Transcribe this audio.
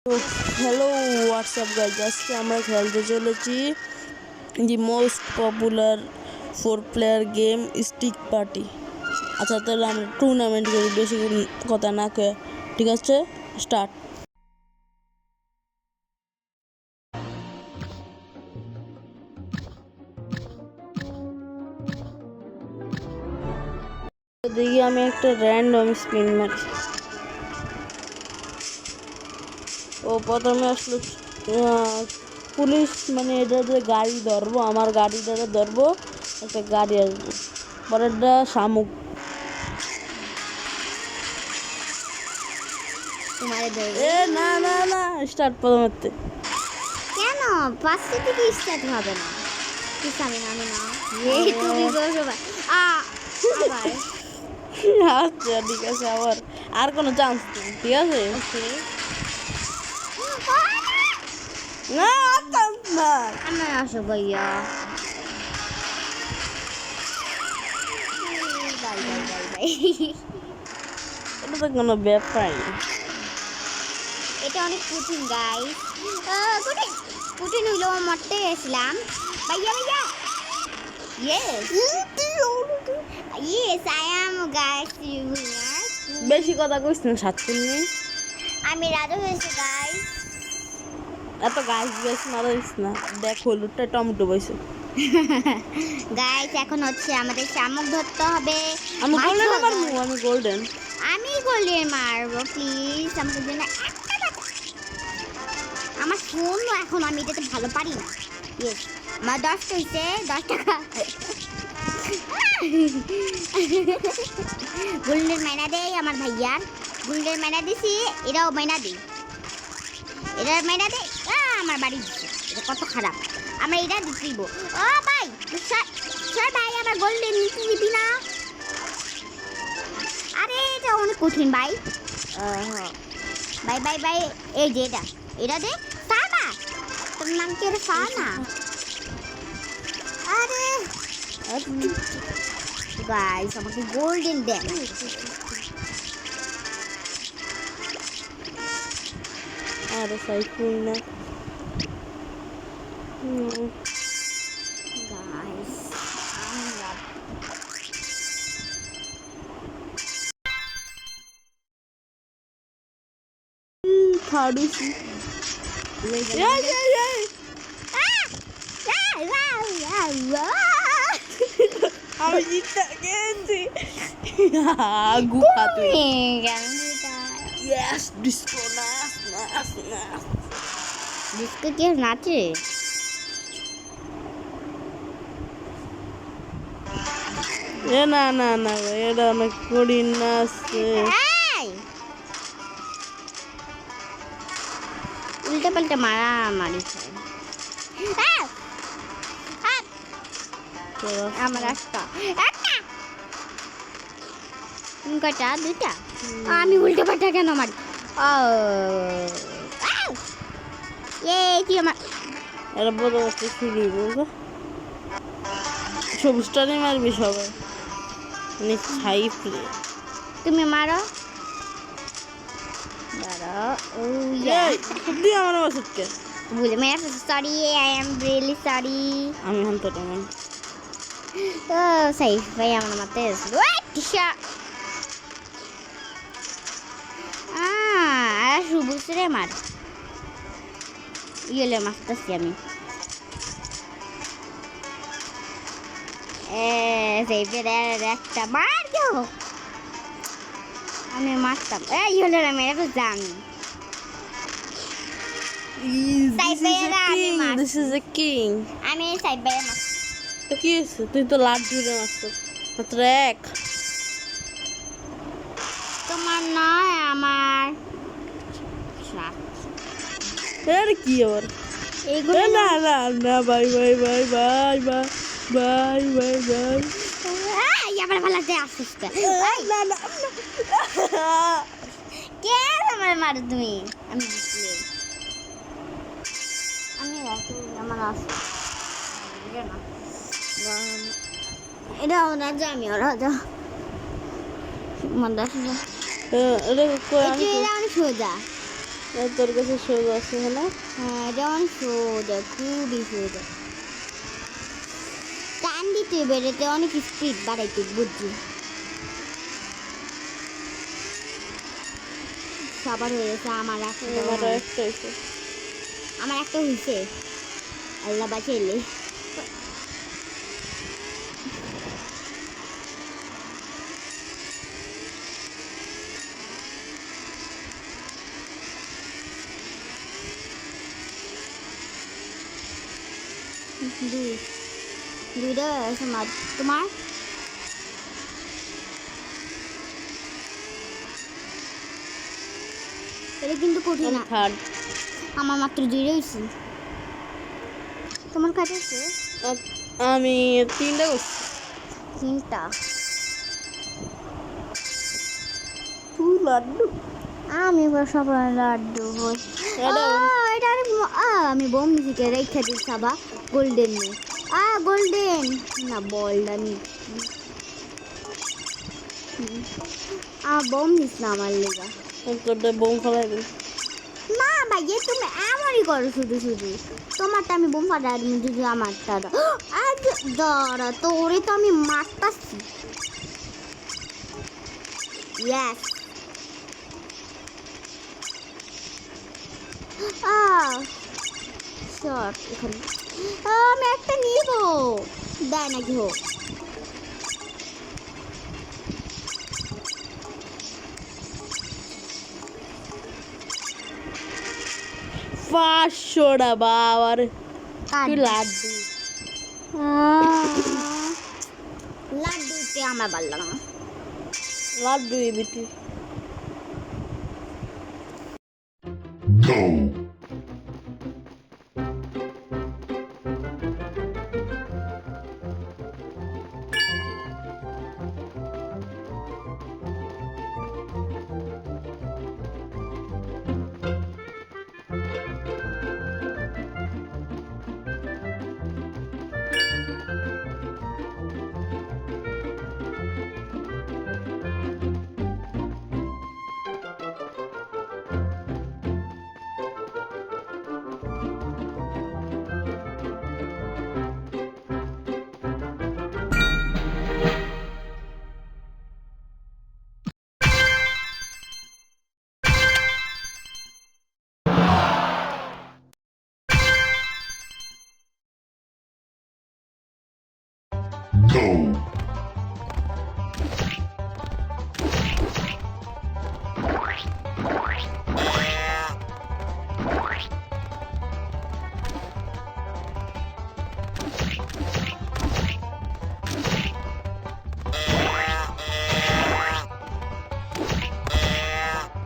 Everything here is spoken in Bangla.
হ্যালো হোয়াটসঅ্যাপ গাইজ, আজকে আমরা খেলতে চলেছি the most popular 4 player game stick party. আচ্ছা, তাহলে আমরা টুর্নামেন্ট করি, বেশি কথা না কয়ে। ঠিক আছে, স্টার্ট। দেখি আমি একটা র্যান্ডম স্পিন মারি। ও প্রথমে আসলো পুলিশ, মানে এটা যে গাড়ি ধরবো, আমার গাড়িটা ধরবো, একটা গাড়ি আসবো। পরেরটা শামুক। এ না না না, স্টার্ট প্রথমেতে। কেন পাঁচটা থেকে স্টার্ট হবে না? কি জানি না, আমি না এই তুমি বসো ভাই। আবার আচ্ছা ঠিক আছে, আবার আর কোনো চান্স নেই। ঠিক আছে, ওকে না চান্স না। আমার আসো ভাইয়া। Bye bye bye bye. এটা তো কোনো ব্যাপার না। এটা অনেক কঠিন গাইস, কঠিন কঠিন হইলেও মরতে গেছিলাম ভাইয়া ভাইয়া। Yes, I am guys winner. বেশি কথা কইস না, সাতচল্লিশ। আমি রাজা হয়েছে গাইস। এত গাছ গাছ মারিস না, দেখ হলুদটা টমেটো বইছে। গাইস এখন হচ্ছে আমাদের শামুক ধরতে হবে। আমি গোল্ডেন মারবো, আমি গোল্ডেন। আমি গোল্ডেন মারবো, প্লিজ আমাকে জন্য একটা টাকা। আমার ফোন এখন, আমি এটাতে ভালো পারি না। ইয়েস, আমার 10 হয়েছে, 10 টাকা। গোল্ডেন মাইনা দেই আমার ভাইয়ার, গোল্ডেন মাইনা দিছি, এটাও মাইনা দিই, এটার মাইনা দেই। আমার বাড়ি দিচ্ছে, এটা কত খারাপ। আমরা এটা দিতে দিব। ও ভাই স্যার ভাই, আমার গোল্ডেন নিতে দিবি না? আরে এটা অনেক কঠিন ভাই। Bye bye bye. এই যে এটা দে সানা, তোর নাম কি? রে সানা। আরে গাইস আমাকে গোল্ডেন দেন। আরে সাইকুল না গাইস ফাড়ুছি। আমি জিততে গেছি। গুহাতে। ইয়েস, ডিস্কো নাচ নাচ নাচ। ডিস্কো কি নাচে? এ না না না, এটা অনেক কঠিন নাচ। উল্টা পাল্টা মারা মারি। আমার একটা কয়টা? দুইটা। আমি উল্টা পাল্টা কেন মারি? কি আমার এটা বড় একটা শুরু বুঝো, সবুজটারে মারবি সবাই, মানে ছাই প্লে। তুমি মারো, দাঁড়াও। ও তুই আমার বাসাকে ভুলে মেরে, sorry, I am really sorry. আমি হান্তটা মান তো সাইফ ভাই আমার মাথায় এসেছিল। সবুজরে মার, ইয়েলে মারতেছি আমি। একটা মার গো, আমি মারতাম। ইয়েলে মেরে তো জানি। This is a king. আমি সাইড বাইরে মার। তো কি হয়েছে? তুই তো লাট জুড়ে মারছ মাত্র এক। তোমার নয় আমার। আরে কি আবার? এইগুলো না না না, bye bye bye bye bye bye bye bye. আমার ভালাতে আসিস না না, কে আমার মারো তুমি? আমি জিতলে আমি আমার আসি এটা রাজা, আমি রাজা। এটা কই আমি আমি সোজা তোর কাছে সোজা আছে না? হ্যাঁ এটা অনেক সোজা, খুবই সোজা। টান দিতে বেরোতে অনেক স্পিড বাড়াইতে বুঝছি। সবার হয়েছে, আমার একটা আমার একটা হয়েছে। আমার একটা হয়েছে, আল্লাহ বাঁচাইলে। দুই দুইটা সমাজ তোমার। এটা কিন্তু কঠিন না। থার্ড। আমার মাত্র দুইটা হয়েছে, তোমার কাটেছে আমি 3টা করছি। 3টা। তুই লাড্ডু। আমি এবার সবাই লাড্ডু হই। এটা এটা আমি বোম দিকে রেখে দিই সাবা। গোল্ডেন নেই। গোল্ডেন না, বলটা নি। বোম দিস না আমার লেগা। তোরটা বোম ফেলাই দিই। না ভাইয়া, তুমি এমনই করো শুধু শুধু। তোমারটা আমি বোম ফাটা তুমি যদি আমারটা আজ দাঁড়া, তোরে তো আমি মারতাছি। ইয়েস। শর্ট এখানে। আমি একটা নিব, দেয় নাকি হোক। পাঁচশোটা বাবার। তুই লাড্ডু লাড্ডু। লাড্ডুতে আমার ভালো লাগে না। লাড্ডু এবি তুই। Go! Go!